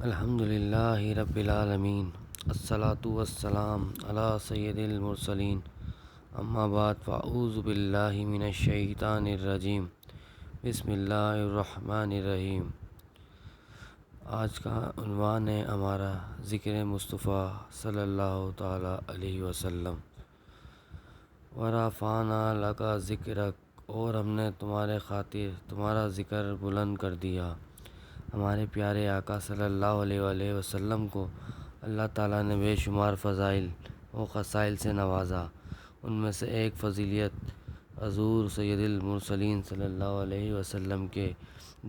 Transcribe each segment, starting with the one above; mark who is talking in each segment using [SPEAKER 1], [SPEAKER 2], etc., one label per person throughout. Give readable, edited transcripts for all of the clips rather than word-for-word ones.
[SPEAKER 1] الحمد للہ رب العالمین، الصلاۃ والسلام علی سید المرسلین، اما بعد فاعوذ باللہ من الشیطان الرجیم، بسم اللہ الرحمن الرحیم۔ آج کا عنوان ہے ہمارا ذکر مصطفیٰ صلی اللہ تعالیٰ علیہ وسلم۔ ورفعنا لک ذکرک، اور ہم نے تمہارے خاطر تمہارا ذکر بلند کر دیا۔ ہمارے پیارے آقا صلی اللہ علیہ وآلہ وسلم کو اللہ تعالیٰ نے بے شمار فضائل و خصائل سے نوازا۔ ان میں سے ایک فضیلت حضور سید المرسلین صلی اللہ علیہ وسلم کے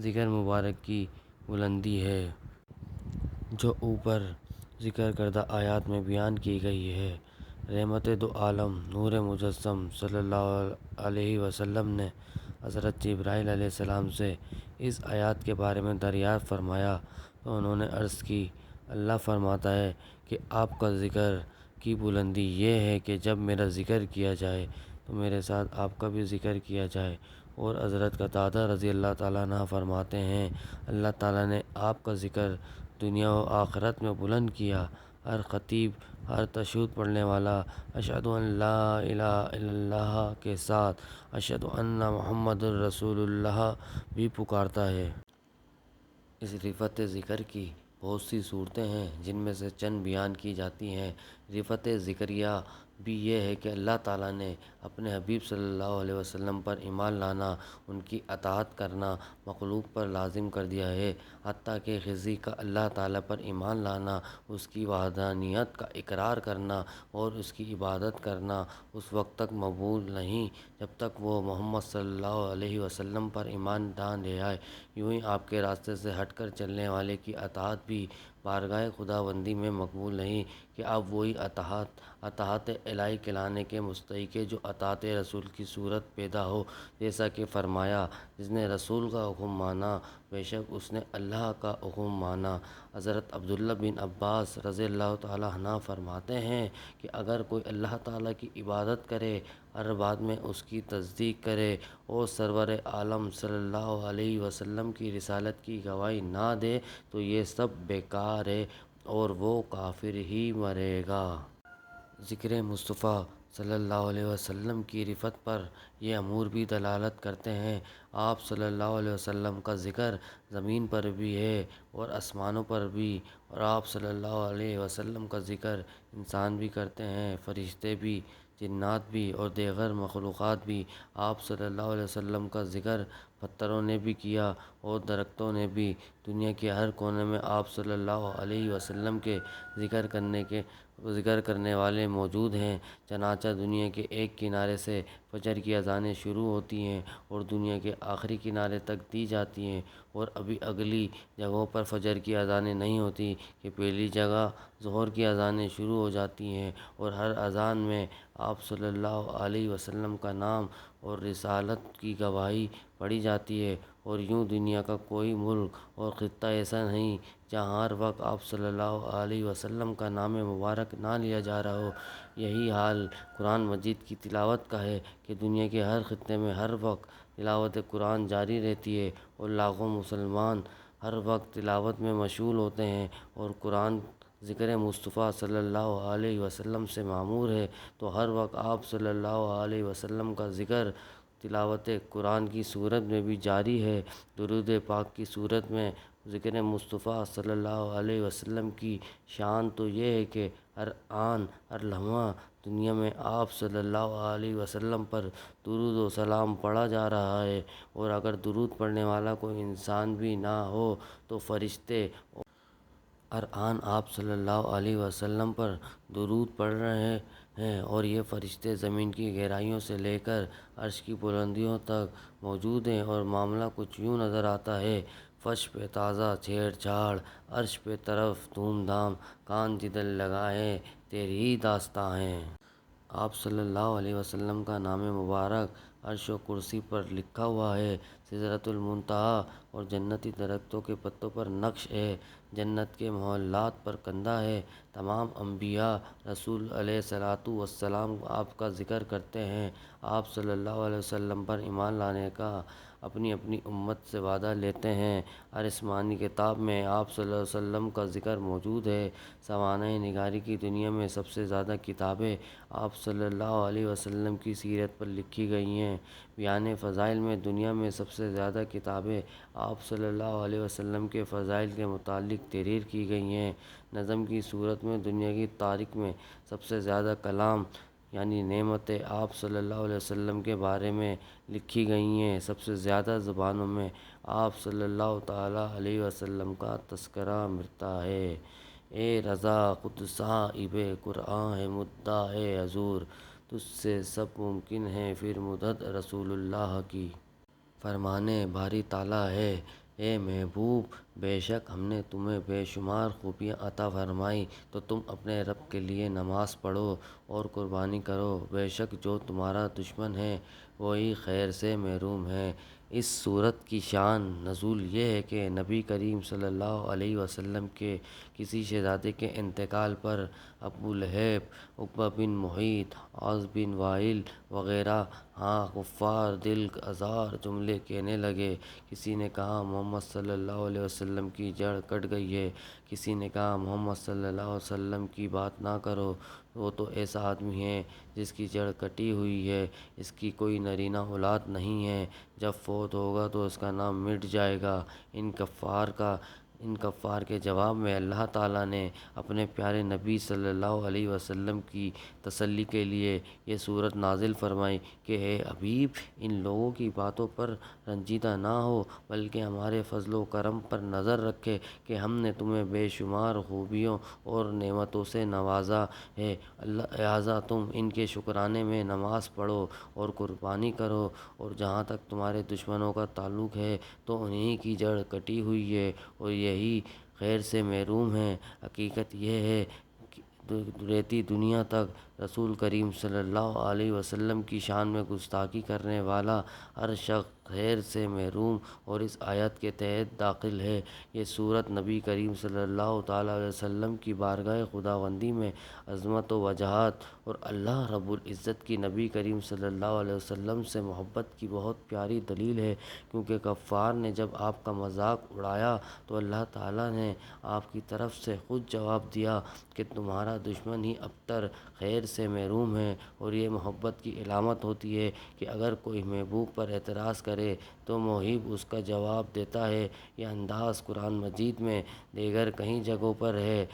[SPEAKER 1] ذکر مبارک کی بلندی ہے، جو اوپر ذکر کردہ آیات میں بیان کی گئی ہے۔ رحمت دو عالم نور مجسم صلی اللہ علیہ وسلم نے حضرت جبرائیل علیہ السلام سے اس آیات کے بارے میں دریافت فرمایا تو انہوں نے عرض کی، اللہ فرماتا ہے کہ آپ کا ذکر کی بلندی یہ ہے کہ جب میرا ذکر کیا جائے تو میرے ساتھ آپ کا بھی ذکر کیا جائے۔ اور حضرت قتادہ رضی اللہ تعالیٰ عنہ فرماتے ہیں، اللہ تعالیٰ نے آپ کا ذکر دنیا و آخرت میں بلند کیا۔ ہر خطیب، ہر تشہد پڑھنے والا اشہد ان لا الہ الا اللہ کے ساتھ اشہد ان محمد الرسول اللہ بھی پکارتا ہے۔ اس رفعت ذکر کی بہت سی صورتیں ہیں، جن میں سے چند بیان کی جاتی ہیں۔ رفعت ذکریہ بھی یہ ہے کہ اللہ تعالیٰ نے اپنے حبیب صلی اللہ علیہ وسلم پر ایمان لانا، ان کی اطاعت کرنا مخلوق پر لازم کر دیا ہے، حتیٰ کہ خضر کا اللہ تعالیٰ پر ایمان لانا، اس کی وحدانیت کا اقرار کرنا اور اس کی عبادت کرنا اس وقت تک مقبول نہیں جب تک وہ محمد صلی اللہ علیہ وسلم پر ایمان نہ لے آئے۔ یوں ہی آپ کے راستے سے ہٹ کر چلنے والے کی اطاعت بھی بارگاہ خداوندی میں مقبول نہیں کہ اب وہی اطاعت الہی کہلانے کے مستحق ہے جو اطاعت رسول کی صورت پیدا ہو۔ جیسا کہ فرمایا، جس نے رسول کا حکم مانا بے شک اس نے اللہ کا حکم مانا۔ حضرت عبداللہ بن عباس رضی اللہ تعالیٰ عنہ فرماتے ہیں کہ اگر کوئی اللہ تعالیٰ کی عبادت کرے، ہر بات میں اس کی تصدیق کرے اور سرور عالم صلی اللہ علیہ وسلم کی رسالت کی گواہی نہ دے تو یہ سب بیکار ہے اور وہ کافر ہی مرے گا۔ ذکر مصطفیٰ صلی اللہ علیہ وسلم کی رفعت پر یہ امور بھی دلالت کرتے ہیں۔ آپ صلی اللہ علیہ وسلم کا ذکر زمین پر بھی ہے اور آسمانوں پر بھی، اور آپ صلی اللہ علیہ وسلم کا ذکر انسان بھی کرتے ہیں، فرشتے بھی، جنات بھی اور دیگر مخلوقات بھی۔ آپ صلی اللہ علیہ وسلم کا ذکر پتھروں نے بھی کیا اور درختوں نے بھی۔ دنیا کے ہر کونے میں آپ صلی اللہ علیہ وسلم کے ذکر کرنے والے موجود ہیں، چنانچہ دنیا کے ایک کنارے سے فجر کی اذانیں شروع ہوتی ہیں اور دنیا کے آخری کنارے تک دی جاتی ہیں، اور ابھی اگلی جگہوں پر فجر کی اذانیں نہیں ہوتی کہ پہلی جگہ ظہر کی اذانیں شروع ہو جاتی ہیں، اور ہر اذان میں آپ صلی اللہ علیہ وسلم کا نام اور رسالت کی گواہی پڑھی جاتی ہے۔ اور یوں دنیا کا کوئی ملک اور خطہ ایسا نہیں جہاں ہر وقت آپ صلی اللہ علیہ وسلم کا نام مبارک نہ لیا جا رہا ہو۔ یہی حال قرآن مجید کی تلاوت کا ہے کہ دنیا کے ہر خطے میں ہر وقت تلاوت قرآن جاری رہتی ہے اور لاکھوں مسلمان ہر وقت تلاوت میں مشغول ہوتے ہیں، اور قرآن ذکر مصطفیٰ صلی اللہ علیہ وسلم سے معمور ہے تو ہر وقت آپ صلی اللہ علیہ وسلم کا ذکر تلاوت قرآن کی صورت میں بھی جاری ہے۔ درود پاک کی صورت میں ذکر مصطفیٰ صلی اللہ علیہ وسلم کی شان تو یہ ہے کہ ہر آن ہر لمحہ دنیا میں آپ صلی اللہ علیہ وسلم پر درود و سلام پڑھا جا رہا ہے، اور اگر درود پڑھنے والا کوئی انسان بھی نہ ہو تو فرشتے ہر آن آپ صلی اللہ علیہ وسلم پر درود پڑھ رہے ہیں، اور یہ فرشتے زمین کی گہرائیوں سے لے کر عرش کی بلندیوں تک موجود ہیں۔ اور معاملہ کچھ یوں نظر آتا ہے، فرش پہ تازہ چھیڑ چھاڑ، عرش پہ طرف دھوم دھام، کان جدھر لگائیں تیری ہی داستاں ہے۔ آپ صلی اللہ علیہ وسلم کا نام مبارک عرش و کرسی پر لکھا ہوا ہے، سدرۃ المنتہیٰ اور جنتی درختوں کے پتوں پر نقش ہے، جنت کے محلات پر کندہ ہے۔ تمام انبیاء رسول علیہ الصلوۃ والسلام آپ کا ذکر کرتے ہیں۔ آپ صلی اللہ علیہ وسلم پر ایمان لانے کا اپنی اپنی امت سے وعدہ لیتے ہیں۔ ہر آسمانی کتاب میں آپ صلی اللہ علیہ وسلم کا ذکر موجود ہے۔ سوانح نگاری کی دنیا میں سب سے زیادہ کتابیں آپ صلی اللہ علیہ وسلم کی سیرت پر لکھی گئی ہیں۔ بیان فضائل میں دنیا میں سب سے زیادہ کتابیں آپ صلی اللہ علیہ وسلم کے فضائل کے متعلق تحریر کی گئی ہیں۔ نظم کی صورت میں دنیا کی تاریخ میں سب سے زیادہ کلام یعنی نعتیں آپ صلی اللہ علیہ وسلم کے بارے میں لکھی گئی ہیں۔ سب سے زیادہ زبانوں میں آپ صلی اللہ تعالیٰ علیہ وسلم کا تذکرہ ملتا ہے۔ اے رضا خود صاحب قرآن ہے مدعا حضور، تجھ سے سب ممکن ہے پھر مدد رسول اللہ کی۔ فرمانے باری تعالیٰ ہے اے محبوب، بے شک ہم نے تمہیں بے شمار خوبیاں عطا فرمائیں تو تم اپنے رب کے لیے نماز پڑھو اور قربانی کرو۔ بے شک جو تمہارا دشمن ہے وہی خیر سے محروم ہے۔ اس سورت کی شان نزول یہ ہے کہ نبی کریم صلی اللہ علیہ وسلم کے کسی شہزادے کے انتقال پر ابو لہب، عقبہ بن معیط، عاص بن وائل وغیرہ کفار دل آزار جملے کہنے لگے۔ کسی نے کہا محمد صلی اللہ علیہ وسلم کی جڑ کٹ گئی ہے، کسی نے کہا محمد صلی اللہ علیہ وسلم کی بات نہ کرو، وہ تو ایسا آدمی ہے جس کی جڑ کٹی ہوئی ہے، اس کی کوئی نرینہ اولاد نہیں ہے، جب فوت ہوگا تو اس کا نام مٹ جائے گا۔ ان کفار کے جواب میں اللہ تعالیٰ نے اپنے پیارے نبی صلی اللہ علیہ وسلم کی تسلی کے لیے یہ سورت نازل فرمائی کہ اے حبیب، ان لوگوں کی باتوں پر رنجیدہ نہ ہو، بلکہ ہمارے فضل و کرم پر نظر رکھے کہ ہم نے تمہیں بے شمار خوبیوں اور نعمتوں سے نوازا ہے، لہٰذا تم ان کے شکرانے میں نماز پڑھو اور قربانی کرو۔ اور جہاں تک تمہارے دشمنوں کا تعلق ہے تو انہی کی جڑ کٹی ہوئی ہے اور یہی خیر سے محروم ہیں۔ حقیقت یہ ہے کہ رہتی دنیا تک رسول کریم صلی اللہ علیہ وسلم کی شان میں گستاخی کرنے والا ہر شخص خیر سے محروم اور اس آیت کے تحت داخل ہے۔ یہ سورت نبی کریم صلی اللہ تعالیٰ علیہ وسلم کی بارگاہ خداوندی میں عظمت و وجاہت اور اللہ رب العزت کی نبی کریم صلی اللہ علیہ وسلم سے محبت کی بہت پیاری دلیل ہے، کیونکہ کفار نے جب آپ کا مذاق اڑایا تو اللہ تعالیٰ نے آپ کی طرف سے خود جواب دیا کہ تمہارا دشمن ہی ابتر خیر سے محروم ہے، اور یہ محبت کی علامت ہوتی ہے کہ اگر کوئی محبوب پر اعتراض کرے تو محب اس کا جواب دیتا ہے۔ یہ انداز قرآن مجید میں دیگر کئی جگہوں پر ہے۔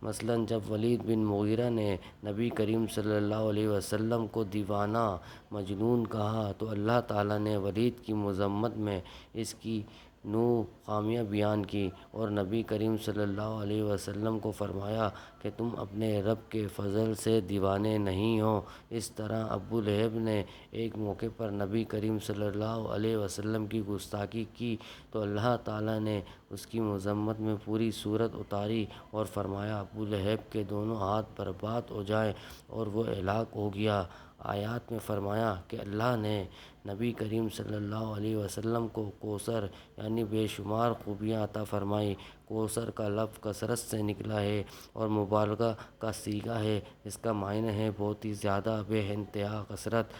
[SPEAKER 1] مثلاً جب ولید بن مغیرہ نے نبی کریم صلی اللہ علیہ وسلم کو دیوانہ، مجنون کہا تو اللہ تعالیٰ نے ولید کی مذمت میں اس کی خامیاں بیان کی اور نبی کریم صلی اللہ علیہ وسلم کو فرمایا کہ تم اپنے رب کے فضل سے دیوانے نہیں ہو۔ اس طرح ابو لہب نے ایک موقع پر نبی کریم صلی اللہ علیہ وسلم کی گستاخی کی تو اللہ تعالیٰ نے اس کی مذمت میں پوری سورت اتاری اور فرمایا ابو لہب کے دونوں ہاتھ برباد ہو جائیں اور وہ ہلاک ہو گیا۔ آیات میں فرمایا کہ اللہ نے نبی کریم صلی اللہ علیہ وسلم کو کوثر یعنی بے شمار خوبیاں عطا فرمائیں۔ کوثر کا لفظ کثرت سے نکلا ہے اور مبالغہ کا صیغہ ہے۔ اس کا معنی ہے بہت ہی زیادہ، بے انتہا کثرت۔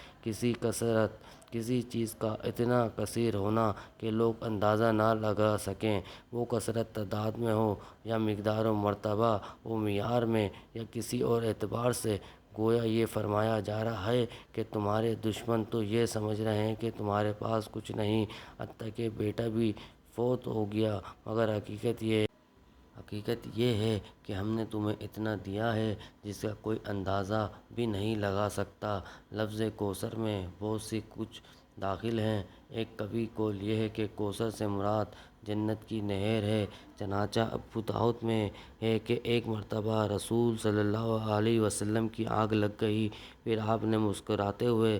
[SPEAKER 1] کسی چیز کا اتنا کثیر ہونا کہ لوگ اندازہ نہ لگا سکیں، وہ کثرت تعداد میں ہو یا مقدار و مرتبہ و معیار میں یا کسی اور اعتبار سے۔ گویا یہ فرمایا جا رہا ہے کہ تمہارے دشمن تو یہ سمجھ رہے ہیں کہ تمہارے پاس کچھ نہیں، حتیٰ کہ بیٹا بھی فوت ہو گیا، مگر حقیقت یہ ہے کہ ہم نے تمہیں اتنا دیا ہے جس کا کوئی اندازہ بھی نہیں لگا سکتا۔ لفظ کوثر میں بہت سی کچھ داخل ہیں۔ ایک قوی قول یہ ہے کہ کوثر سے مراد جنت کی نہر ہے۔ چنانچہ ابو داؤد میں ہے کہ ایک مرتبہ رسول صلی اللہ علیہ وسلم کی آنکھ لگ گئی، پھر آپ نے مسکراتے ہوئے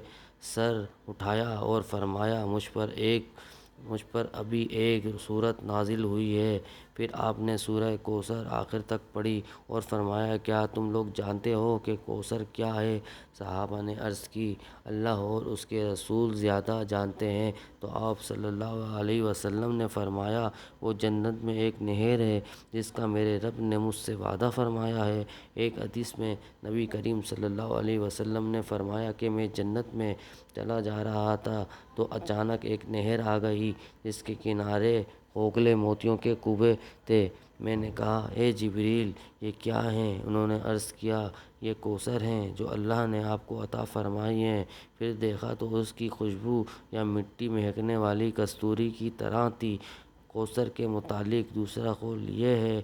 [SPEAKER 1] سر اٹھایا اور فرمایا مجھ پر ابھی ایک سورت نازل ہوئی ہے، پھر آپ نے سورہ کوثر آخر تک پڑھی اور فرمایا کیا تم لوگ جانتے ہو کہ کوثر کیا ہے؟ صحابہ نے عرض کی اللہ اور اس کے رسول زیادہ جانتے ہیں۔ تو آپ صلی اللہ علیہ وسلم نے فرمایا وہ جنت میں ایک نہر ہے جس کا میرے رب نے مجھ سے وعدہ فرمایا ہے۔ ایک حدیث میں نبی کریم صلی اللہ علیہ وسلم نے فرمایا کہ میں جنت میں چلا جا رہا تھا تو اچانک ایک نہر آ گئی جس کے کنارے کھوکھلے موتیوں کے کنویں تھے۔ میں نے کہا اے جبریل یہ کیا ہیں؟ انہوں نے عرض کیا یہ کوثر ہیں جو اللہ نے آپ کو عطا فرمائی ہیں۔ پھر دیکھا تو اس کی خوشبو یا مٹی مہکنے والی کستوری کی طرح تھی۔ کوثر کے متعلق دوسرا قول یہ ہے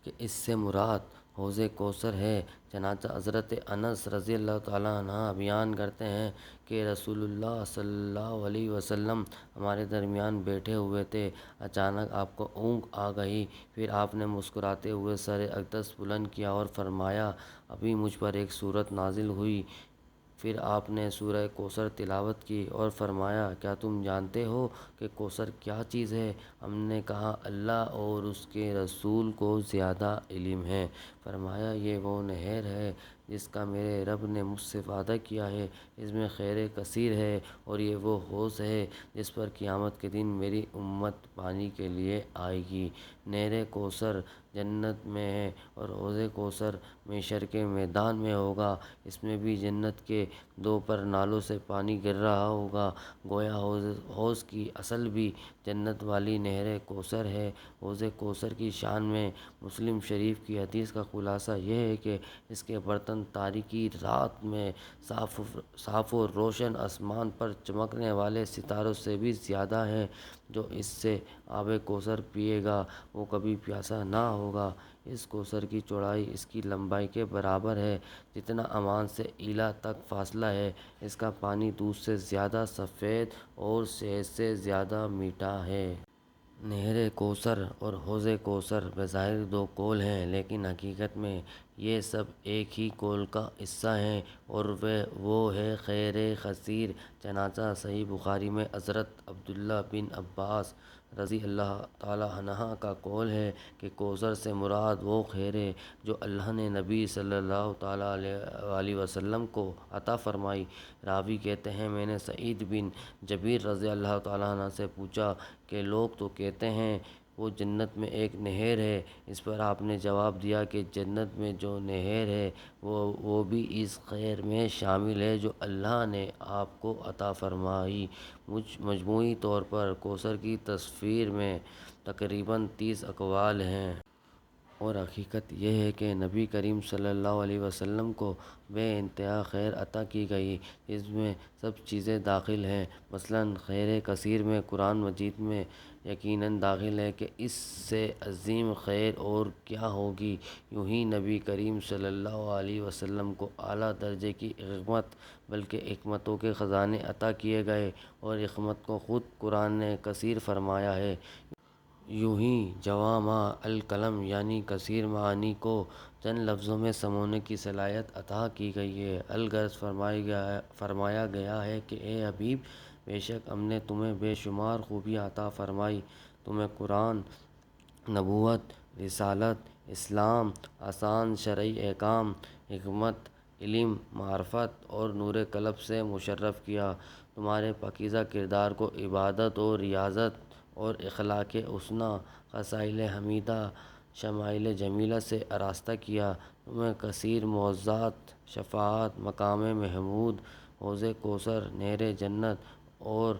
[SPEAKER 1] کہ اس سے مراد حوض کوثر ہے۔ چنانچہ حضرت انس رضی اللہ تعالیٰ عنہ بیان کرتے ہیں کہ رسول اللہ صلی اللہ علیہ وسلم ہمارے درمیان بیٹھے ہوئے تھے، اچانک آپ کو اونگ آ گئی، پھر آپ نے مسکراتے ہوئے سر اقدس بلند کیا اور فرمایا ابھی مجھ پر ایک سورت نازل ہوئی۔ پھر آپ نے سورہ کوثر تلاوت کی اور فرمایا کیا تم جانتے ہو کہ کوثر کیا چیز ہے؟ ہم نے کہا اللہ اور اس کے رسول کو زیادہ علم ہے۔ فرمایا یہ وہ نہر ہے جس کا میرے رب نے مجھ سے وعدہ کیا ہے، اس میں خیر کثیر ہے، اور یہ وہ حوض ہے جس پر قیامت کے دن میری امت پانی کے لیے آئے گی۔ نہر کوثر جنت میں ہے اور حوض کوثر محشر کے میدان میں ہوگا۔ اس میں بھی جنت کے دو پر نالوں سے پانی گر رہا ہوگا۔ گویا حوض کی اصل بھی جنت والی نہر کوثر ہے۔ حوض کوثر کی شان میں مسلم شریف کی حدیث کا خلاصہ یہ ہے کہ اس کے برتن تاریکی رات میں صاف و روشن آسمان پر چمکنے والے ستاروں سے بھی زیادہ ہیں۔ جو اس سے آب کوثر پیے گا وہ کبھی پیاسا نہ ہوگا۔ اس کوثر کی چوڑائی اس کی لمبائی کے برابر ہے جتنا عمان سے ایلا تک فاصلہ ہے۔ اس کا پانی دودھ سے زیادہ سفید اور شہد سے زیادہ میٹھا ہے۔ نہر کوثر اور حوض کوثر بظاہر دو قول ہیں لیکن حقیقت میں یہ سب ایک ہی قول کا حصہ ہیں اور وہ ہے خیر کثیر۔ چنانچہ صحیح بخاری میں حضرت عبداللہ بن عباس رضی اللہ تعالیٰ عنہ کا قول ہے کہ کوثر سے مراد وہ خیر ہے جو اللہ نے نبی صلی اللہ تعالیٰ علیہ وسلم کو عطا فرمائی۔ راوی کہتے ہیں میں نے سعید بن جبیر رضی اللہ تعالیٰ عنہ سے پوچھا کہ لوگ تو کہتے ہیں وہ جنت میں ایک نہر ہے، اس پر آپ نے جواب دیا کہ جنت میں جو نہر ہے وہ بھی اس خیر میں شامل ہے جو اللہ نے آپ کو عطا فرمائی۔ مجموعی طور پر کوثر کی تصویر میں تقریباً 30 اقوال ہیں۔ اور حقیقت یہ ہے کہ نبی کریم صلی اللہ علیہ وسلم کو بے انتہا خیر عطا کی گئی جس میں سب چیزیں داخل ہیں۔ مثلاً خیر کثیر میں قرآن مجید میں یقیناً داخل ہے کہ اس سے عظیم خیر اور کیا ہوگی۔ یوں ہی نبی کریم صلی اللہ علیہ وسلم کو اعلیٰ درجے کی حکمت بلکہ حکمتوں کے خزانے عطا کیے گئے اور حکمت کو خود قرآن نے کثیر فرمایا ہے۔ یوں ہی جوامع الکلم یعنی کثیر معانی کو چند لفظوں میں سمونے کی صلاحیت عطا کی گئی ہے۔ الغرض فرمایا گیا ہے کہ اے حبیب بے شک ہم نے تمہیں بے شمار خوبیاں عطا فرمائیں، تمہیں قرآن، نبوت، رسالت، اسلام، آسان شرعی احکام، حکمت، علم، معرفت اور نور قلب سے مشرف کیا، تمہارے پاکیزہ کردار کو عبادت و ریاضت اور اخلاق حسنہ، خصائل حمیدہ، شمائل جمیلہ سے آراستہ کیا، تمہیں کثیر معززات، شفاعت، مقام محمود، حوض کوثر، نہر جنت اور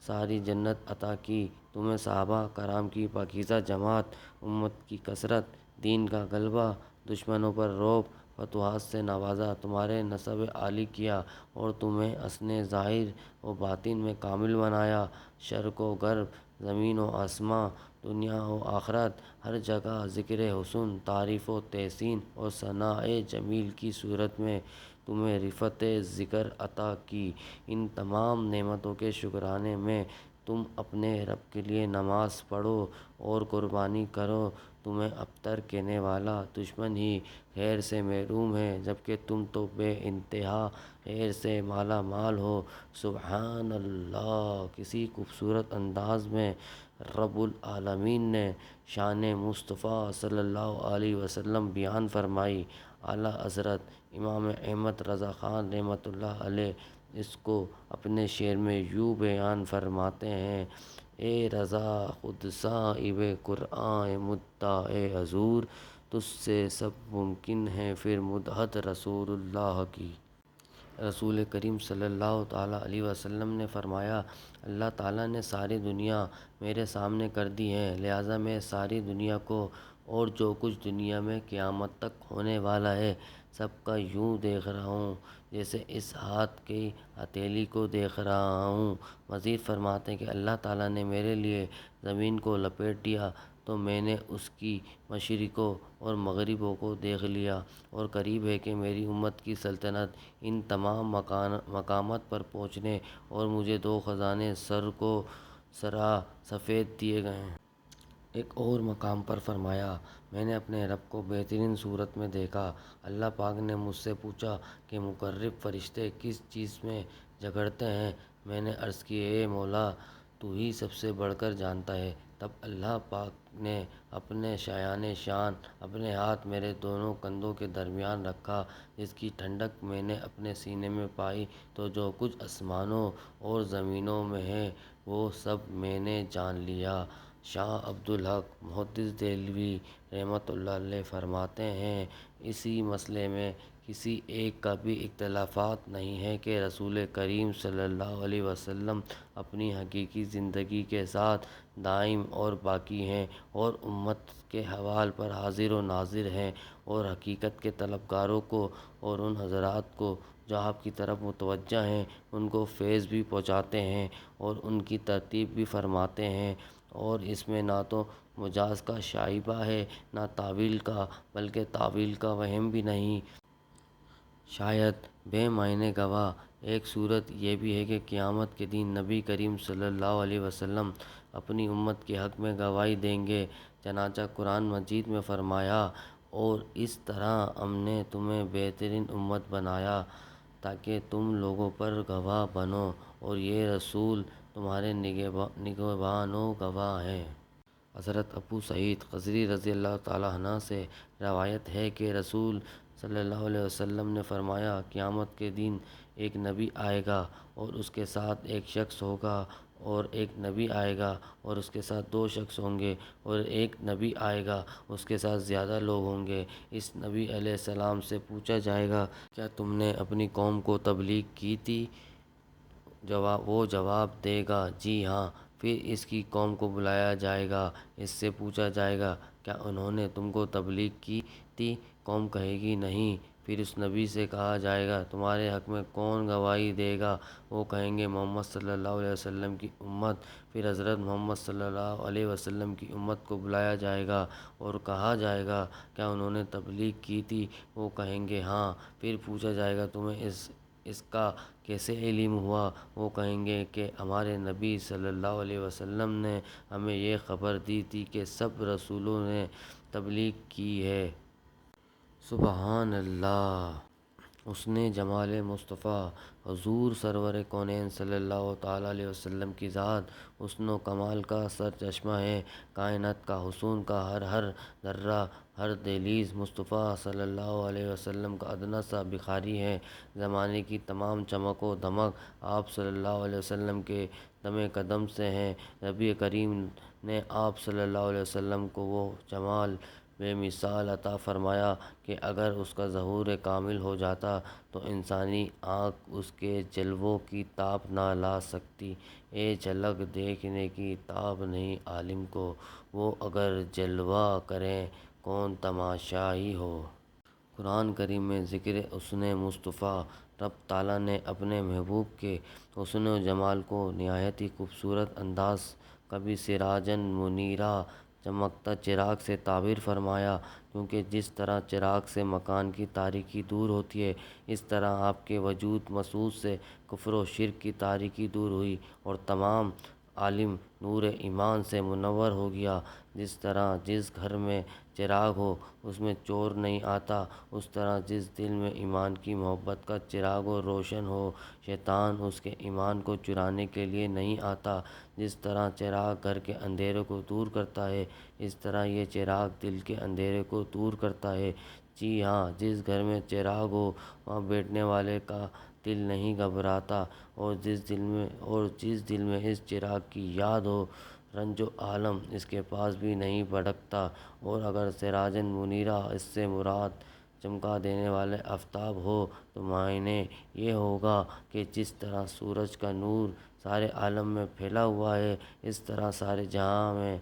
[SPEAKER 1] ساری جنت عطا کی، تمہیں صحابہ کرام کی پاکیزہ جماعت، امت کی کثرت، دین کا غلبہ، دشمنوں پر رعب، فتوحات سے نوازا، تمہارے نسب عالی کیا اور تمہیں حسن ظاہر و باطن میں کامل بنایا، شرق و غرب، زمین و آسماں، دنیا و آخرت، ہر جگہ ذکر حسن، تعریف و تحسین اور ثناء جمیل کی صورت میں تمہیں رفعت ذکر عطا کی۔ ان تمام نعمتوں کے شکرانے میں تم اپنے رب کے لیے نماز پڑھو اور قربانی کرو، تمہیں ابتر کہنے والا دشمن ہی خیر سے محروم ہے جبکہ تم تو بے انتہا خیر سے مالا مال ہو۔ سبحان اللہ۔ کسی خوبصورت انداز میں رب العالمین نے شان مصطفیٰ صلی اللہ علیہ وسلم بیان فرمائی۔ اعلیٰ حضرت امام احمد رضا خان رحمۃ اللہ علیہ اس کو اپنے شعر میں یوں بیان فرماتے ہیں: اے رضا خود صاحب قرآن مدعا حضور، تجھ سے سب ممکن ہے پھر مدحت رسول اللہ کی۔ رسول کریم صلی اللہ تعالیٰ علیہ وسلم نے فرمایا: اللہ تعالیٰ نے ساری دنیا میرے سامنے کر دی ہے، لہٰذا میں ساری دنیا کو اور جو کچھ دنیا میں قیامت تک ہونے والا ہے سب کا یوں دیکھ رہا ہوں جیسے اس ہاتھ کی ہتھیلی کو دیکھ رہا ہوں۔ مزید فرماتے ہیں کہ اللہ تعالیٰ نے میرے لیے زمین کو لپیٹ دیا تو میں نے اس کی مشرقوں اور مغربوں کو دیکھ لیا، اور قریب ہے کہ میری امت کی سلطنت ان تمام مقامات پر پہنچنے اور مجھے دو خزانے سر کو سرا سفید دیے گئے ہیں۔ ایک اور مقام پر فرمایا: میں نے اپنے رب کو بہترین صورت میں دیکھا۔ اللہ پاک نے مجھ سے پوچھا کہ مقرب فرشتے کس چیز میں جھگڑتے ہیں؟ میں نے عرض کی: اے مولا، تو ہی سب سے بڑھ کر جانتا ہے۔ تب اللہ پاک نے اپنے شایان شان اپنے ہاتھ میرے دونوں کندھوں کے درمیان رکھا، جس کی ٹھنڈک میں نے اپنے سینے میں پائی تو جو کچھ آسمانوں اور زمینوں میں ہے وہ سب میں نے جان لیا۔ شاہ عبدالحق محدث دہلوی رحمۃ اللہ علیہ فرماتے ہیں: اسی مسئلے میں کسی ایک کا بھی اختلافات نہیں ہے کہ رسول کریم صلی اللہ علیہ وسلم اپنی حقیقی زندگی کے ساتھ دائم اور باقی ہیں اور امت کے احوال پر حاضر و ناظر ہیں، اور حقیقت کے طلبگاروں کو اور ان حضرات کو جو آپ کی طرف متوجہ ہیں ان کو فیض بھی پہنچاتے ہیں اور ان کی ترتیب بھی فرماتے ہیں، اور اس میں نہ تو مجاز کا شائبہ ہے نہ تاویل کا، بلکہ تاویل کا وہم بھی نہیں۔ شاید بے معنی گواہ ایک صورت یہ بھی ہے کہ قیامت کے دن نبی کریم صلی اللہ علیہ وسلم اپنی امت کے حق میں گواہی دیں گے۔ چنانچہ قرآن مجید میں فرمایا: اور اس طرح ہم نے تمہیں بہترین امت بنایا تاکہ تم لوگوں پر گواہ بنو، اور یہ رسول تمہارے نگہبان و گواہ ہیں۔ حضرت ابو سعید خدری رضی اللہ تعالیٰ عنہ سے روایت ہے کہ رسول صلی اللہ علیہ وسلم نے فرمایا: قیامت کے دن ایک نبی آئے گا اور اس کے ساتھ ایک شخص ہوگا، اور ایک نبی آئے گا اور اس کے ساتھ دو شخص ہوں گے، اور ایک نبی آئے گا اس کے ساتھ زیادہ لوگ ہوں گے۔ اس نبی علیہ السلام سے پوچھا جائے گا: کیا تم نے اپنی قوم کو تبلیغ کی تھی؟ وہ جواب دے گا: جی ہاں۔ پھر اس کی قوم کو بلایا جائے گا، اس سے پوچھا جائے گا: کیا انہوں نے تم کو تبلیغ کی تھی؟ قوم کہے گی: نہیں۔ پھر اس نبی سے کہا جائے گا: تمہارے حق میں کون گواہی دے گا؟ وہ کہیں گے: محمد صلی اللہ علیہ وسلم کی امت۔ پھر حضرت محمد صلی اللہ علیہ وسلم کی امت کو بلایا جائے گا اور کہا جائے گا: کیا انہوں نے تبلیغ کی تھی؟ وہ کہیں گے: ہاں۔ پھر پوچھا جائے گا: تمہیں اس کا کیسے علم ہوا؟ وہ کہیں گے کہ ہمارے نبی صلی اللہ علیہ وسلم نے ہمیں یہ خبر دی تھی کہ سب رسولوں نے تبلیغ کی ہے۔ سبحان اللہ! حسن جمال مصطفیٰ حضور سرور کونین صلی اللہ تعالیٰ علیہ وسلم کی ذات حسن و کمال کا سرچشمہ ہے۔ کائنات کا حسن کا ہر ذرہ، ہر دہلیز مصطفیٰ صلی اللہ علیہ وسلم کا ادنیٰ سا بخاری ہے۔ زمانے کی تمام چمک و دمک آپ صلی اللہ علیہ وسلم کے دم قدم سے ہے۔ نبی کریم نے آپ صلی اللہ علیہ وسلم کو وہ جمال بے مثال عطا فرمایا کہ اگر اس کا ظہور کامل ہو جاتا تو انسانی آنکھ اس کے جلووں کی تاب نہ لا سکتی۔ اے جھلک دیکھنے کی تاب نہیں عالم کو، وہ اگر جلوہ کریں کون تماشائی ہو۔ قرآن کریم میں ذکر حسن مصطفیٰ رب تعالیٰ نے اپنے محبوب کے حسن و جمال کو نہایت ہی خوبصورت انداز کبھی سراجاً منیرا، چمکتا چراغ سے تعبیر فرمایا، کیونکہ جس طرح چراغ سے مکان کی تاریکی دور ہوتی ہے اس طرح آپ کے وجود مسعود سے کفر و شرک کی تاریکی دور ہوئی اور تمام عالم نور ایمان سے منور ہو گیا۔ جس طرح جس گھر میں چراغ ہو اس میں چور نہیں آتا، اس طرح جس دل میں ایمان کی محبت کا چراغ روشن ہو، شیطان اس کے ایمان کو چرانے کے لیے نہیں آتا۔ جس طرح چراغ گھر کے اندھیرے کو دور کرتا ہے، اس طرح یہ چراغ دل کے اندھیرے کو دور کرتا ہے۔ جی ہاں، جس گھر میں چراغ ہو وہاں بیٹھنے والے کا دل نہیں گھبراتا، اور جس دل میں اس چراغ کی یاد ہو، رنج و عالم اس کے پاس بھی نہیں بھٹکتا۔ اور اگر سراجن منیرہ اس سے مراد چمکا دینے والے آفتاب ہو تو معنی یہ ہوگا کہ جس طرح سورج کا نور سارے عالم میں پھیلا ہوا ہے، اس طرح سارے جہاں میں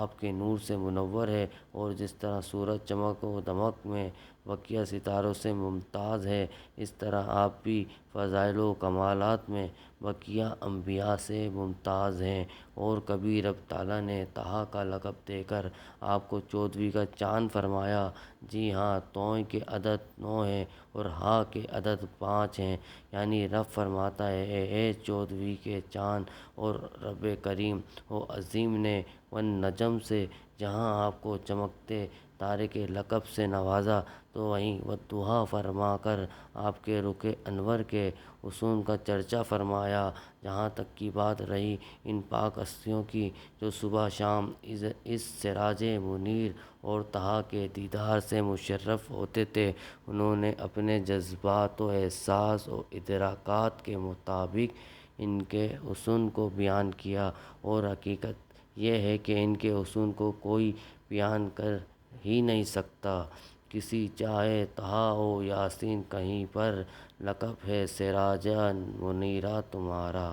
[SPEAKER 1] آپ کے نور سے منور ہے، اور جس طرح سورج چمک و دمک میں بقیہ ستاروں سے ممتاز ہے، اس طرح آپ بھی فضائل و کمالات میں بقیہ انبیاء سے ممتاز ہیں۔ اور کبھی رب تعالیٰ نے طٰہٰ کا لقب دے کر آپ کو 14ویں کا چاند فرمایا۔ جی ہاں، توئیں کے عدد 9 ہیں اور ہاء کے عدد 5 ہیں، یعنی رب فرماتا ہے اے 14ویں کے چاند، اور رب کریم و عظیم نے والنجم سے جہاں آپ کو چمکتے تارے کے لقب سے نوازا، تو وہیں والضحیٰ فرما کر آپ کے رخ انور کے حسن کا چرچا فرمایا۔ جہاں تک کی بات رہی ان پاک ہستیوں کی جو صبح شام اس سراج منیر اور طٰہٰ کے دیدار سے مشرف ہوتے تھے، انہوں نے اپنے جذبات و احساس و ادراکات کے مطابق ان کے حسن کو بیان کیا، اور حقیقت یہ ہے کہ ان کے حسن کو کوئی بیان کر ہی نہیں سکتا۔ کسی چاہے طٰہٰ ہو یاسین، کہیں پر لقب ہے سراجا منیرہ تمہارا۔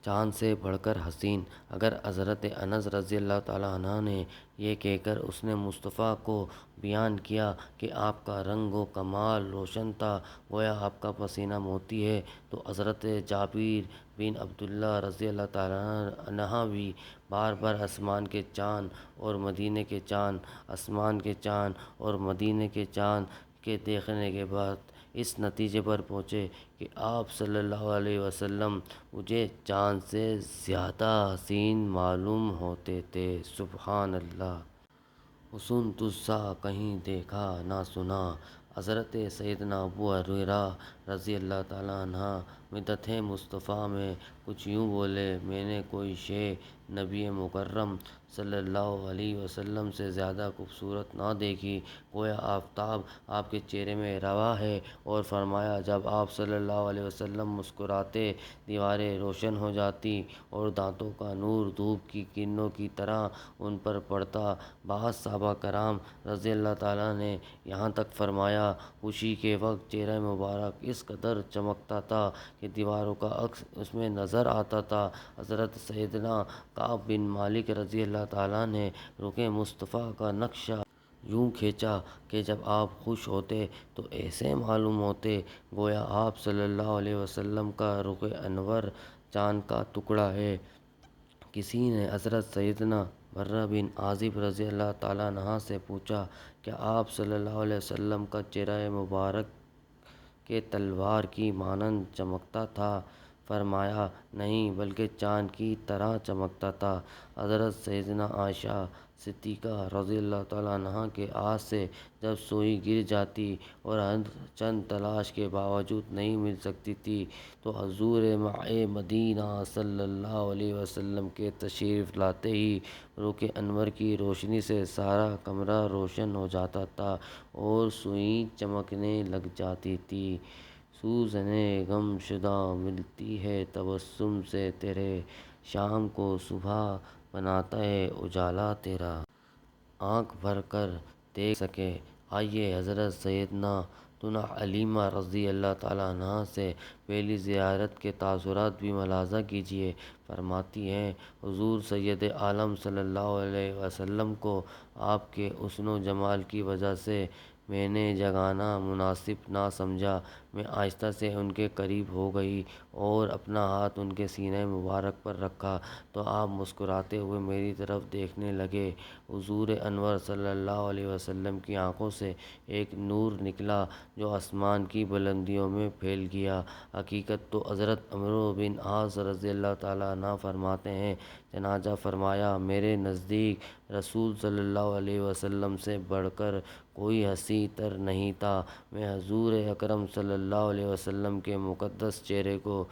[SPEAKER 1] چاند سے بڑھ کر حسین۔ اگر حضرت انس رضی اللہ تعالیٰ عنہ نے یہ کہہ کر حسن مصطفیٰ کو بیان کیا کہ آپ کا رنگ و کمال روشن تھا گویا آپ کا پسینہ موتی ہے، تو حضرت جابر بن عبداللہ رضی اللہ تعالیٰ عنہ بھی بار بار آسمان کے چاند اور مدینے کے چاند، آسمان کے چاند اور مدینے کے چاند کے دیکھنے کے بعد اس نتیجے پر پہنچے کہ آپ صلی اللہ علیہ وسلم مجھے چاند سے زیادہ حسین معلوم ہوتے تھے۔ سبحان اللہ! حسن تجھ سا کہیں دیکھا نہ سنا۔ حضرت سیدنا ابو ہریرہ رضی اللہ تعالیٰ عنہ مدحِ مصطفیٰ میں کچھ یوں بولے، میں نے کوئی شے نبی مکرم صلی اللہ علیہ وسلم سے زیادہ خوبصورت نہ دیکھی، گویا آفتاب آپ کے چہرے میں رواں ہے۔ اور فرمایا جب آپ صلی اللہ علیہ وسلم مسکراتے دیواریں روشن ہو جاتی اور دانتوں کا نور دھوپ کی کرنوں کی طرح ان پر پڑتا۔ بعض صحابہ کرام رضی اللہ تعالیٰ نے یہاں تک فرمایا خوشی کے وقت چہرہ مبارک اس قدر چمکتا تھا کہ دیواروں کا عکس اس میں نظر آتا تھا۔ حضرت سیدنا کعب بن مالک رضی اللہ تعالیٰ نے رخ مصطفیٰ کا نقشہ یوں کھینچا کہ جب آپ خوش ہوتے تو ایسے معلوم ہوتے گویا آپ صلی اللہ علیہ وسلم کا رخ انور چاند کا ٹکڑا ہے۔ کسی نے حضرت سیدنا برہ بن عازب رضی اللہ تعالیٰ عنہ سے پوچھا، کیا آپ صلی اللہ علیہ وسلم کا چہرہ مبارک کہ تلوار کی مانند چمکتا تھا؟ فرمایا نہیں، بلکہ چاند کی طرح چمکتا تھا۔ حضرت سیدنا عائشہ صدیقہ رضی اللہ تعالیٰ عنہ کے ہاتھ سے جب سوئی گر جاتی اور چند تلاش کے باوجود نہیں مل سکتی تھی تو حضور ماء مدینہ صلی اللہ علیہ وسلم کے تشریف لاتے ہی رخ انور کی روشنی سے سارا کمرہ روشن ہو جاتا تھا اور سوئیں چمکنے لگ جاتی تھی۔ سوزنِ غم شدہ ملتی ہے تبسم سے تیرے، شام کو صبح بناتا ہے اجالا تیرا۔ آنکھ بھر کر دیکھ سکے۔ آئیے حضرت سیدنا دنا علیمہ رضی اللہ تعالیٰ عنہ سے پہلی زیارت کے تاثرات بھی ملاحظہ کیجیے۔ فرماتی ہیں حضور سید عالم صلی اللہ علیہ وسلم کو آپ کے حسن و جمال کی وجہ سے میں نے جگانا مناسب نہ سمجھا۔ میں آہستہ سے ان کے قریب ہو گئی اور اپنا ہاتھ ان کے سینہ مبارک پر رکھا تو آپ مسکراتے ہوئے میری طرف دیکھنے لگے۔ حضور انور صلی اللہ علیہ وسلم کی آنکھوں سے ایک نور نکلا جو آسمان کی بلندیوں میں پھیل گیا۔ حقیقت تو حضرت عمرو بن عاص رضی اللہ تعالیٰ عنہ فرماتے ہیں، چنانچہ فرمایا، میرے نزدیک رسول صلی اللہ علیہ وسلم سے بڑھ کر کوئی حسیں تر نہیں تھا۔ میں حضور اکرم صلی اللہ علیہ وسلم کے مقدس چہرے کو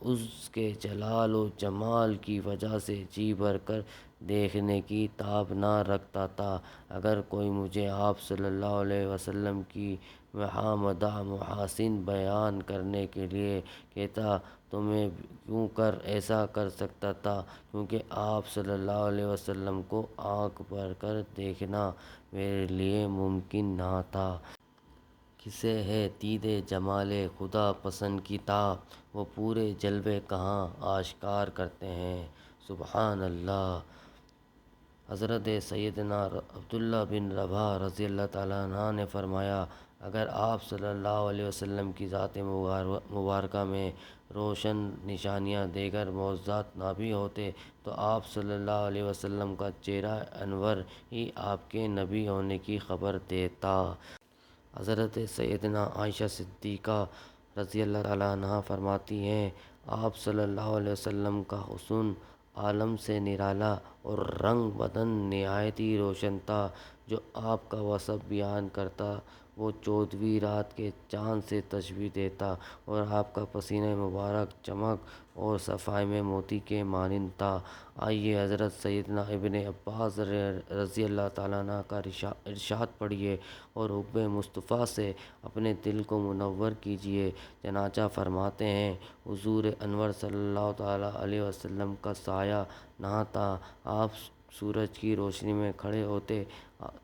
[SPEAKER 1] اس کے جلال و جمال کی وجہ سے جی بھر کر دیکھنے کی تاب نہ رکھتا تھا۔ اگر کوئی مجھے آپ صلی اللہ علیہ وسلم کی مدح محاسن بیان کرنے کے لیے کہتا تو میں کیوں کر ایسا کر سکتا تھا، کیونکہ آپ صلی اللہ علیہ وسلم کو آنکھ بھر کر دیکھنا میرے لیے ممکن نہ تھا۔ کسے ہے دید جمال خدا پسند کی تاب، وہ پورے جلوے کہاں آشکار کرتے ہیں۔ سبحان اللہ۔ حضرت سیدنا عبداللہ بن رواحہ رضی اللہ تعالیٰ عنہ نے فرمایا، اگر آپ صلی اللہ علیہ وسلم کی ذات مبارکہ میں روشن نشانیاں دیگر معجزات نہ بھی ہوتے تو آپ صلی اللہ علیہ وسلم کا چہرہ انور ہی آپ کے نبی ہونے کی خبر دیتا۔ حضرت سیدنا عائشہ صدیقہ رضی اللہ تعالیٰ عنہا فرماتی ہیں، آپ صلی اللہ علیہ وسلم کا حسن عالم سے نرالا اور رنگ بدن نہایت ہی روشن تھا۔ جو آپ کا وصف بیان کرتا وہ 14ویں رات کے چاند سے تشبیہ دیتا، اور آپ کا پسینہ مبارک چمک اور صفائی میں موتی کے مانند تھا۔ آئیے حضرت سیدنا ابن عباس رضی اللہ تعالیٰ عنہ کا ارشاد پڑھیے اور حب مصطفیٰ سے اپنے دل کو منور کیجیے۔ چنانچہ فرماتے ہیں، حضور انور صلی اللہ تعالیٰ علیہ وسلم کا سایہ نہ تھا۔ آپ سورج کی روشنی میں کھڑے ہوتے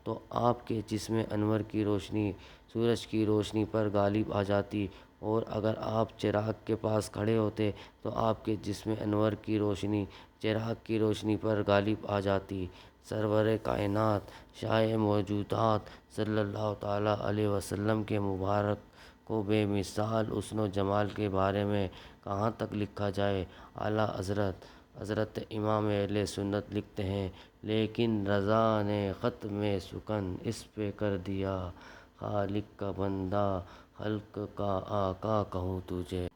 [SPEAKER 1] تو آپ کے جسم انور کی روشنی سورج کی روشنی پر غالب آ جاتی، اور اگر آپ چراغ کے پاس کھڑے ہوتے تو آپ کے جسم انور کی روشنی چراغ کی روشنی پر غالب آ جاتی۔ سرور کائنات شاہ موجودات صلی اللہ تعالیٰ علیہ وسلم کے مبارک کو بے مثال حسن و جمال کے بارے میں کہاں تک لکھا جائے۔ اعلیٰ حضرت امام اہل سنت لکھتے ہیں، لیکن رضا نے خط میں سخن اس پہ کر دیا، خالق کا بندہ خلق کا آقا کہوں تجھے۔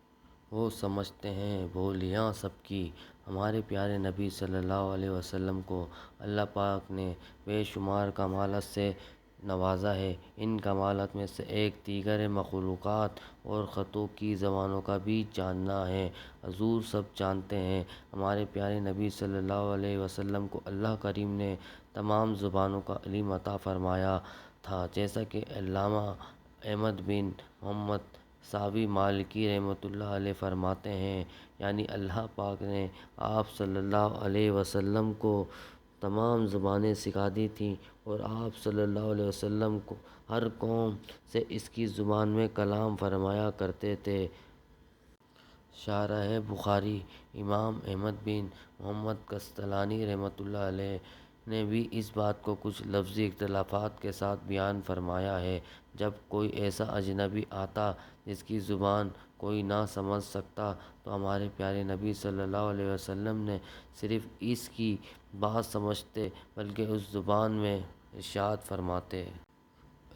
[SPEAKER 1] وہ سمجھتے ہیں بولیاں سب کی۔ ہمارے پیارے نبی صلی اللہ علیہ وسلم کو اللہ پاک نے بے شمار کمالات سے نوازا ہے۔ ان کمالات میں سے ایک دیگر مخلوقات اور خطوں کی زبانوں کا بھی جاننا ہے۔ حضور سب جانتے ہیں، ہمارے پیارے نبی صلی اللہ علیہ وسلم کو اللہ کریم نے تمام زبانوں کا علم عطا فرمایا تھا، جیسا کہ علامہ احمد بن محمد ساوی مالکی رحمۃ اللہ علیہ فرماتے ہیں، یعنی اللہ پاک نے آپ صلی اللہ علیہ وسلم کو تمام زبانیں سکھا دی تھیں، اور آپ صلی اللہ علیہ وسلم کو ہر قوم سے اس کی زبان میں کلام فرمایا کرتے تھے۔ شارح بخاری امام احمد بن محمد قسطلانی رحمۃ اللہ علیہ نے بھی اس بات کو کچھ لفظی اختلافات کے ساتھ بیان فرمایا ہے۔ جب کوئی ایسا اجنبی آتا جس کی زبان کوئی نہ سمجھ سکتا تو ہمارے پیارے نبی صلی اللہ علیہ وسلم نے صرف اس کی بات سمجھتے بلکہ اس زبان میں ارشاد فرماتے۔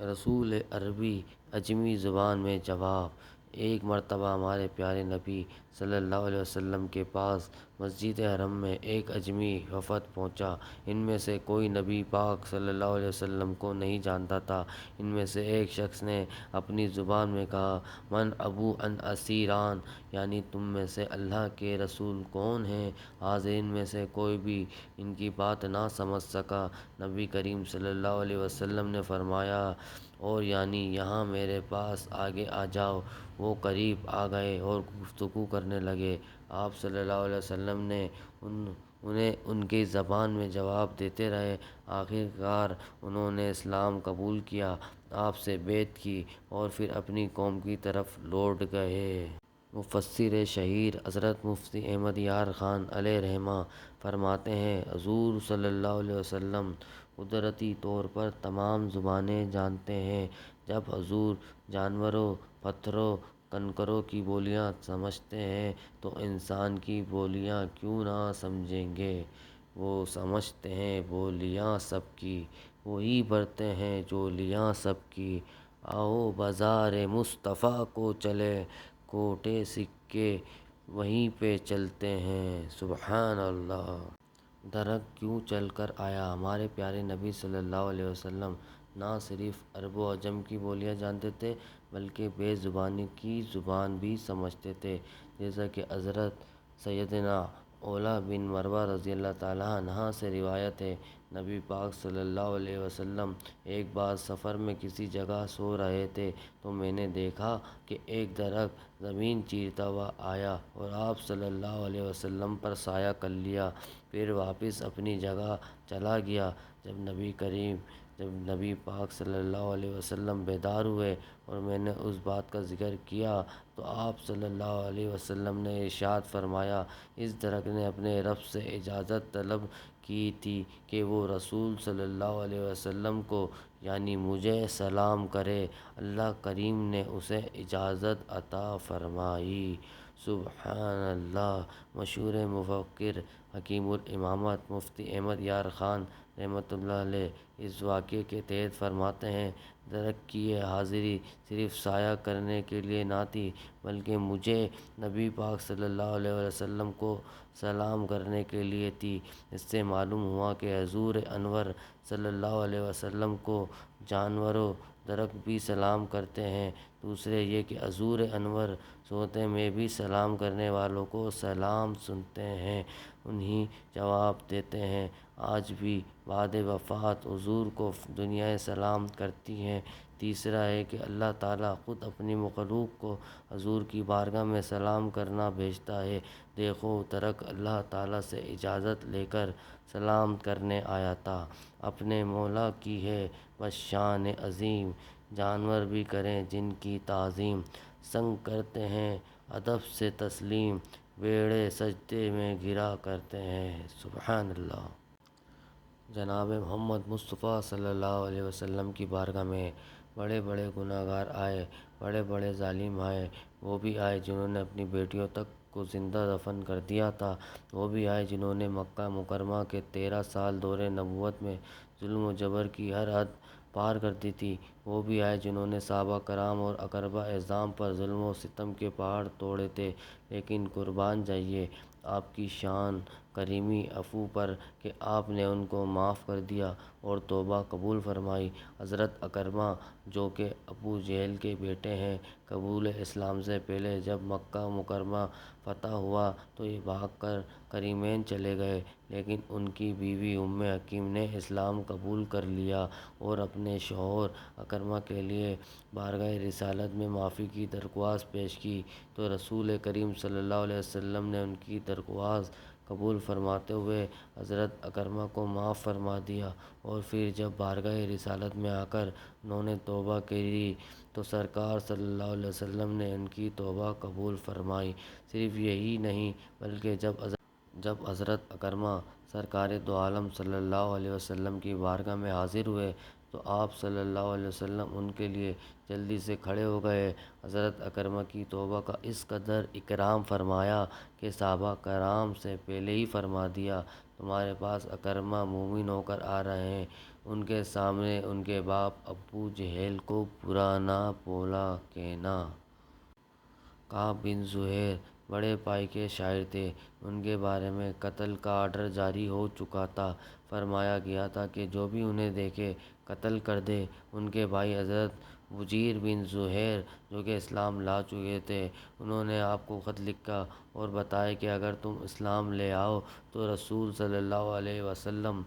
[SPEAKER 1] رسول عربی اجمی زبان میں جواب۔ ایک مرتبہ ہمارے پیارے نبی صلی اللہ علیہ وسلم کے پاس مسجد حرم میں ایک اجمی وفد پہنچا۔ ان میں سے کوئی نبی پاک صلی اللہ علیہ وسلم کو نہیں جانتا تھا۔ ان میں سے ایک شخص نے اپنی زبان میں کہا، من ابو ان اسیران، یعنی تم میں سے اللہ کے رسول کون ہیں؟ حاضرین میں سے کوئی بھی ان کی بات نہ سمجھ سکا۔ نبی کریم صلی اللہ علیہ وسلم نے فرمایا، اور یعنی یہاں میرے پاس آگے آ جاؤ۔ وہ قریب آ گئے اور گفتگو کرنے لگے۔ آپ صلی اللہ علیہ وسلم نے انہیں ان کی زبان میں جواب دیتے رہے۔ آخر کار انہوں نے اسلام قبول کیا، آپ سے بیعت کی اور پھر اپنی قوم کی طرف لوٹ گئے۔ مفسر شہیر حضرت مفتی احمد یار خان علیہ رحمہ فرماتے ہیں، حضور صلی اللہ علیہ وسلم قدرتی طور پر تمام زبانیں جانتے ہیں۔ جب حضور جانوروں، پتھروں، کنکروں کی بولیاں سمجھتے ہیں تو انسان کی بولیاں کیوں نہ سمجھیں گے۔ وہ سمجھتے ہیں بولیاں سب کی، وہی بھرتے ہیں جھولیاں سب کی۔ آؤ بازار مصطفیٰ کو چلے، کوٹے سکے وہیں پہ چلتے ہیں، سبحان اللہ۔ درخت کیوں چل کر آیا؟ ہمارے پیارے نبی صلی اللہ علیہ وسلم نہ صرف عرب و عجم کی بولیاں جانتے تھے بلکہ بے زبانی کی زبان بھی سمجھتے تھے، جیسا کہ حضرت سیدنا اولا بن مروہ رضی اللہ تعالیٰ عنہ سے روایت ہے، نبی پاک صلی اللہ علیہ وسلم ایک بار سفر میں کسی جگہ سو رہے تھے تو میں نے دیکھا کہ ایک درخت زمین چیرتا ہوا آیا اور آپ صلی اللہ علیہ وسلم پر سایہ کر لیا، پھر واپس اپنی جگہ چلا گیا۔ جب نبی پاک صلی اللہ علیہ وسلم بیدار ہوئے اور میں نے اس بات کا ذکر کیا تو آپ صلی اللہ علیہ وسلم نے ارشاد فرمایا، اس درخت نے اپنے رب سے اجازت طلب کی تھی کہ وہ رسول صلی اللہ علیہ وسلم کو یعنی مجھے سلام کرے، اللہ کریم نے اسے اجازت عطا فرمائی، سبحان اللہ۔ مشہور مفکر حکیم الامامت مفتی احمد یار خان رحمۃ اللہ علیہ اس واقعے کے تحت فرماتے ہیں، درخت کی یہ حاضری صرف سایہ کرنے کے لیے نہ تھی بلکہ مجھے نبی پاک صلی اللہ علیہ وسلم کو سلام کرنے کے لیے تھی۔ اس سے معلوم ہوا کہ حضور انور صلی اللہ علیہ وسلم کو جانور و درخت بھی سلام کرتے ہیں۔ دوسرے یہ کہ حضور انور سوتے میں بھی سلام کرنے والوں کو سلام سنتے ہیں، انہیں جواب دیتے ہیں۔ آج بھی بعد وفات حضور کو دنیائے سلام کرتی ہیں۔ تیسرا ہے کہ اللہ تعالیٰ خود اپنی مخلوق کو حضور کی بارگاہ میں سلام کرنا بھیجتا ہے۔ دیکھو درخت اللہ تعالیٰ سے اجازت لے کر سلام کرنے آیا تھا، اپنے مولا کی ہے بس شان عظیم، جانور بھی کریں جن کی تعظیم، سنگ کرتے ہیں ادب سے تسلیم، بیڑے سجدے میں گرا کرتے ہیں، سبحان اللہ۔ جناب محمد مصطفیٰ صلی اللہ علیہ وسلم کی بارگاہ میں بڑے بڑے گناہ گار آئے، بڑے بڑے ظالم آئے، وہ بھی آئے جنہوں نے اپنی بیٹیوں تک کو زندہ دفن کر دیا تھا، وہ بھی آئے جنہوں نے مکہ مکرمہ کے 13 سال دور نبوت میں ظلم و جبر کی ہر حد پار کر دی تھی، وہ بھی آئے جنہوں نے صحابہ کرام اور اقرباء اعظام پر ظلم و ستم کے پہاڑ توڑے تھے، لیکن قربان جائیے آپ کی شان کریمی عفو پر کہ آپ نے ان کو معاف کر دیا اور توبہ قبول فرمائی۔ حضرت اکرمہ جو کہ ابو جہل کے بیٹے ہیں، قبول اسلام سے پہلے جب مکہ مکرمہ فتح ہوا تو یہ بھاگ کر کریمین چلے گئے، لیکن ان کی بیوی ام حکیم نے اسلام قبول کر لیا اور اپنے شوہر اکرمہ کے لیے بارگاہ رسالت میں معافی کی درخواست پیش کی تو رسول کریم صلی اللہ علیہ وسلم نے ان کی درخواست قبول فرماتے ہوئے حضرت اکرمہ کو معاف فرما دیا، اور پھر جب بارگاہ رسالت میں آ کر انہوں نے توبہ کی تو سرکار صلی اللہ علیہ وسلم نے ان کی توبہ قبول فرمائی۔ صرف یہی نہیں بلکہ جب حضرت اکرمہ سرکار دو عالم صلی اللہ علیہ وسلم کی بارگاہ میں حاضر ہوئے تو آپ صلی اللہ علیہ وسلم ان کے لیے جلدی سے کھڑے ہو گئے۔ حضرت اکرمہ کی توبہ کا اس قدر اکرام فرمایا کہ صحابہ کرام سے پہلے ہی فرما دیا، تمہارے پاس اکرمہ مومن ہو کر آ رہے ہیں۔ ان کے سامنے ان کے باپ ابو جہل کو برا نہ بولا کہنا۔ کعب بن زہیر بڑے پائی کے شاعر تھے، ان کے بارے میں قتل کا آرڈر جاری ہو چکا تھا، فرمایا گیا تھا کہ جو بھی انہیں دیکھے قتل کر دے۔ ان کے بھائی حضرت بجیر بن زہیر جو کہ اسلام لا چکے تھے، انہوں نے آپ کو خط لکھا اور بتایا کہ اگر تم اسلام لے آؤ تو رسول صلی اللہ علیہ وسلم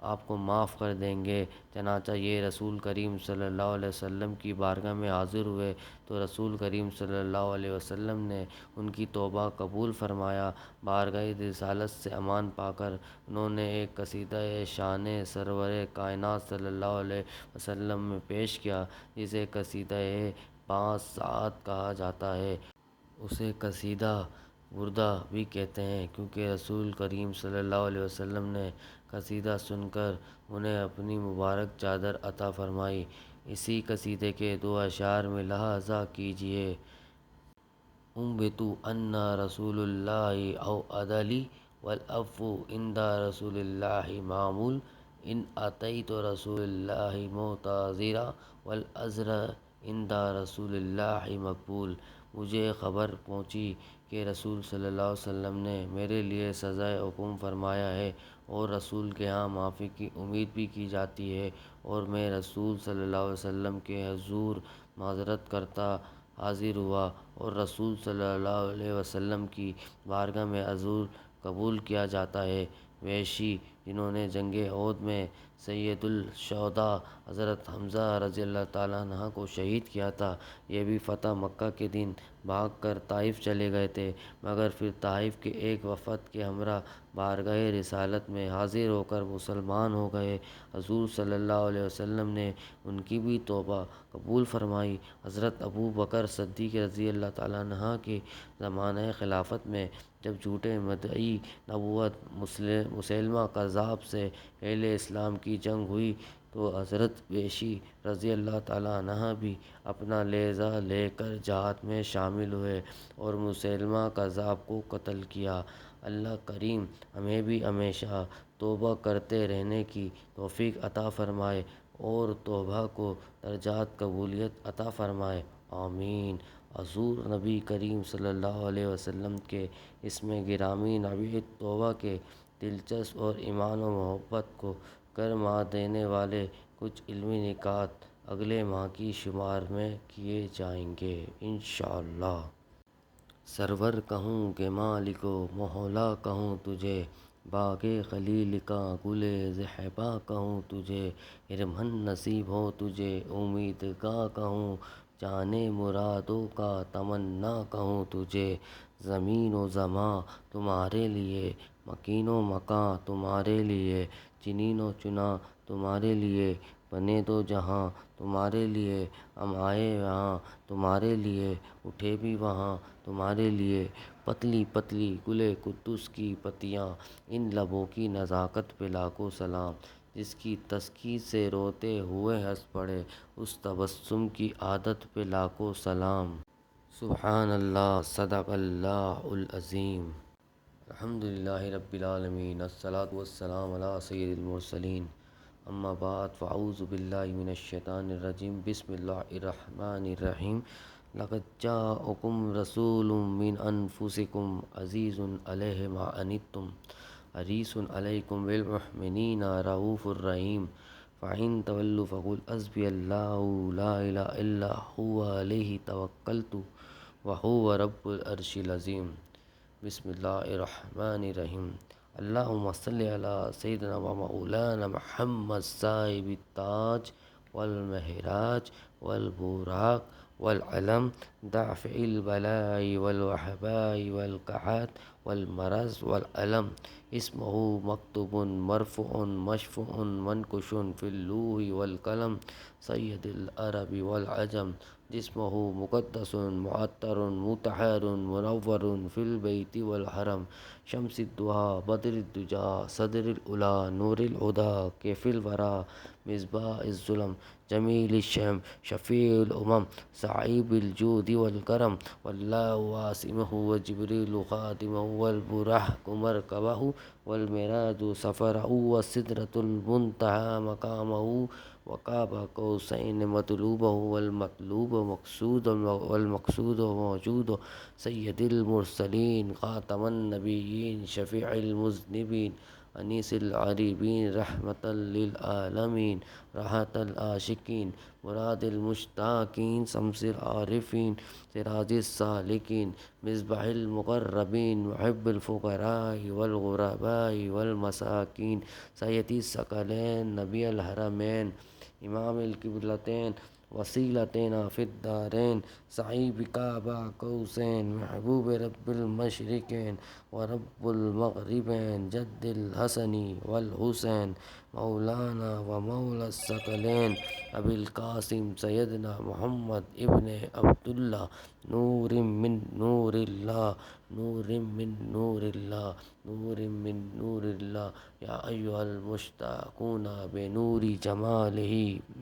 [SPEAKER 1] آپ کو معاف کر دیں گے۔ چنانچہ یہ رسول کریم صلی اللہ علیہ وسلم کی بارگاہ میں حاضر ہوئے تو رسول کریم صلی اللہ علیہ وسلم نے ان کی توبہ قبول فرمایا۔ بارگاہ رسالت سے امان پا کر انہوں نے ایک قصیدہ شان سرور کائنات صلی اللہ علیہ وسلم میں پیش کیا، جسے قصیدہ پانچ ساعت کہا جاتا ہے۔ اسے قصیدہ بردہ بھی کہتے ہیں کیونکہ رسول کریم صلی اللہ علیہ وسلم نے قصیدہ سن کر انہیں اپنی مبارک چادر عطا فرمائی۔ اسی قصیدے کے دو اشعار میں ملاحظہ کیجیے: انبتوا ان رسول اللہ اوعد لی والعفو عند رسول اللہ معمول، ان اتیت رسول اللہ معتذرا والعذر عند رسول اللہ مقبول۔ مجھے خبر پہنچی کہ رسول صلی اللہ علیہ وسلم نے میرے لیے سزائے حکم فرمایا ہے اور رسول کے ہاں معافی کی امید بھی کی جاتی ہے، اور میں رسول صلی اللہ علیہ وسلم کے حضور معذرت کرتا حاضر ہوا اور رسول صلی اللہ علیہ وسلم کی بارگاہ میں عذر قبول کیا جاتا ہے۔ وحشی، جنہوں نے جنگ احد میں سید الشہداء حضرت حمزہ رضی اللہ تعالیٰ عنہ کو شہید کیا تھا، یہ بھی فتح مکہ کے دن بھاگ کر طائف چلے گئے تھے، مگر پھر طائف کے ایک وفد کے ہمراہ بارگاہ رسالت میں حاضر ہو کر مسلمان ہو گئے۔ حضور صلی اللہ علیہ وسلم نے ان کی بھی توبہ قبول فرمائی۔ حضرت ابو بکر صدیق رضی اللہ تعالیٰ عنہ کے زمانہ خلافت میں جب جھوٹے مدعی نبوت مسیلمہ کذاب سے اہل اسلام کی جنگ ہوئی تو حضرت وحشی رضی اللہ تعالیٰ عنہ بھی اپنا لہجہ لے کر جہاد میں شامل ہوئے اور مسیلمہ کذاب کو قتل کیا۔ اللہ کریم ہمیں بھی ہمیشہ توبہ کرتے رہنے کی توفیق عطا فرمائے اور توبہ کو درجات قبولیت عطا فرمائے، آمین۔ حضور نبی کریم صلی اللہ علیہ وسلم کے اسم گرامی نوید توبہ کے دلچسپ اور ایمان و محبت کو گرما دینے والے کچھ علمی نکات اگلے ماہ کی شمار میں کیے جائیں گے انشاءاللہ۔ سرور کہوں کہ مالک و مولا کہوں تجھے، باغ خلیل کا گل ذہبا کہوں تجھے، ارمن نصیب ہو تجھے امیدگاہ کہوں، جانے مرادوں کا تمنا کہوں تجھے۔ زمین و زماں تمہارے لیے، مکین و مکاں تمہارے لیے، چنین و چنا تمہارے لیے، بنے دو جہاں تمہارے لیے، ہم آئے یہاں تمہارے لیے، اٹھے بھی وہاں تمہارے لیے۔ پتلی پتلی گل قدس کی پتیاں، ان لبوں کی نزاکت پہ لاکھوں سلام، جس کی تسکین سے روتے ہوئے ہنس پڑے، اس تبسم کی عادت پہ لاکھوں سلام۔ سبحان اللہ، صدق اللہ العظیم۔ الحمدللہ رب العالمین، الصلاۃ والسلام علی سید المرسلین، اما بعد فاعوذ باللہ من الشیطان الرجیم، بسم اللہ الرحمن الرحیم۔ لقد جاءکم رسول من انفسکم عزیز علیہ ما عنتم حریص علیکم بالمؤمنین رؤوف الرحیم، فإن تولوا فقل حسبی اللہ لا الہ الا هو علیہ توکلت وهو رب العرش العظیم۔ بسم اللہ الرحمن الرحیم۔ اللہم صلی علی سیدنا و مولانا محمد صاحب التاج والمہراج والبراق والعلم، دافع البلاء والوحباء والقحط والمرض والألم، اسمہ مکتوب مرفوع مشفوع منقوش فی اللوح والقلم، سید العرب والعجم، جسمہ مقدس معطر مطہر منور فی البیت والحرم، شمس الضحیٰ بدر الدجیٰ صدر العلیٰ نور الہدیٰ کیف الوریٰ مصباح الظلم، جمیل الشأن شفیع الامم، صاحب الجود والکرم، واللہ عاصمہ وجبریل خادمہ والبراق مرکبہ، والمعراج سفرہ، والسدرۃ المنتہیٰ مقامہ، وقاب قوسین مطلوبہ، والمطلوب مقصود، والمقصود موجود، سید المرسلین خاتم النبیین شفیع المذنبین، انیس العارفین رحمۃ للعالمین، راحت العاشقین مراد المشتاقین، شمس العارفین سراج السالکین، مصباح المقربین محب الفقراء والغرباء والمساکین، سیدی الثقلین نبی الحرمین امام القبلتین وسیلتنا فی الدارین، صاحب قاب قوسین محبوب رب المشرقین ورب المغربین، جد الحسن والحسین، مولانا و مولا الثقلین ابی القاسم سیدنا محمد ابن عبداللہ، نور من نور اللہ، نور من نور اللہ، نور من نور اللہ، یا ایھا المشتاقون بنور جمالہ،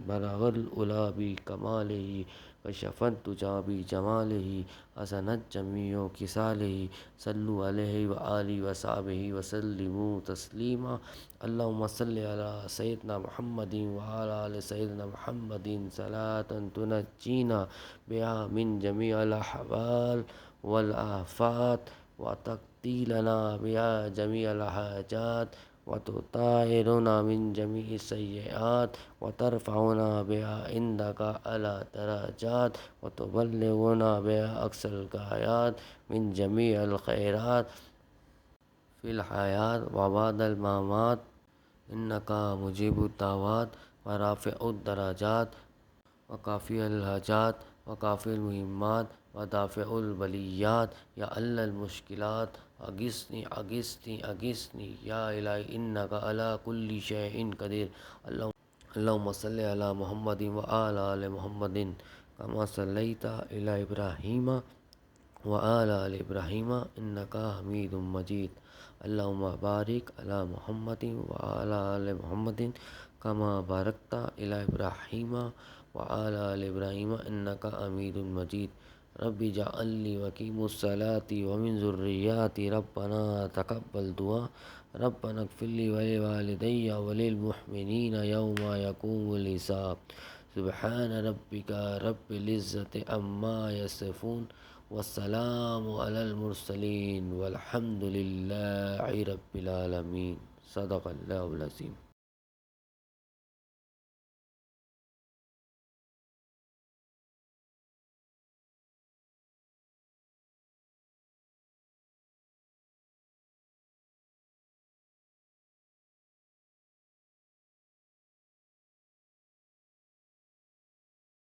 [SPEAKER 1] بلغ العلا بكماله كشف الدجى بجماله حسنت جميع خصاله صلوا عليه وآله وصحبه وسلموا تسليما اللهم صل على سيدنا محمد وعلى آل سيدنا محمد صلاة تنجينا بها من جميع الأحوال والآفات وتقضي لنا بها جميع الحاجات وتطهرنا من جميع السيئات وترفعنا بها عندك على درجات وتبلغنا بها أقصى الغايات من جميع الخيرات في الحياة وبعد الممات إنك مجيب الدعوات ورافع الدرجات وكافي الحاجات وكافي المهمات ودافع البليات يا الله المشكلات أغثني أغثني أغثني يا إلهي إنك على كل شيء قدير اللهم صل على محمد وعلى آل محمد كما صليت إلى إبراهيم وعلى آل إبراهيم إنك حميد مجيد اللهم بارك على محمد وعلى آل محمد كما باركت إلى إبراهيم وعلى آل إبراهيم إنك حميد مجيد رب اجعل لي وقيم الصلاة ومن ذرياتي ربنا تقبل دعاء ربنا اغفر لي ولوالدي وللمؤمنين يوم يقوم الحساب سبحان ربك رب العزة عما يصفون والسلام على المرسلين والحمد لله رب العالمين صدق الله العظيم.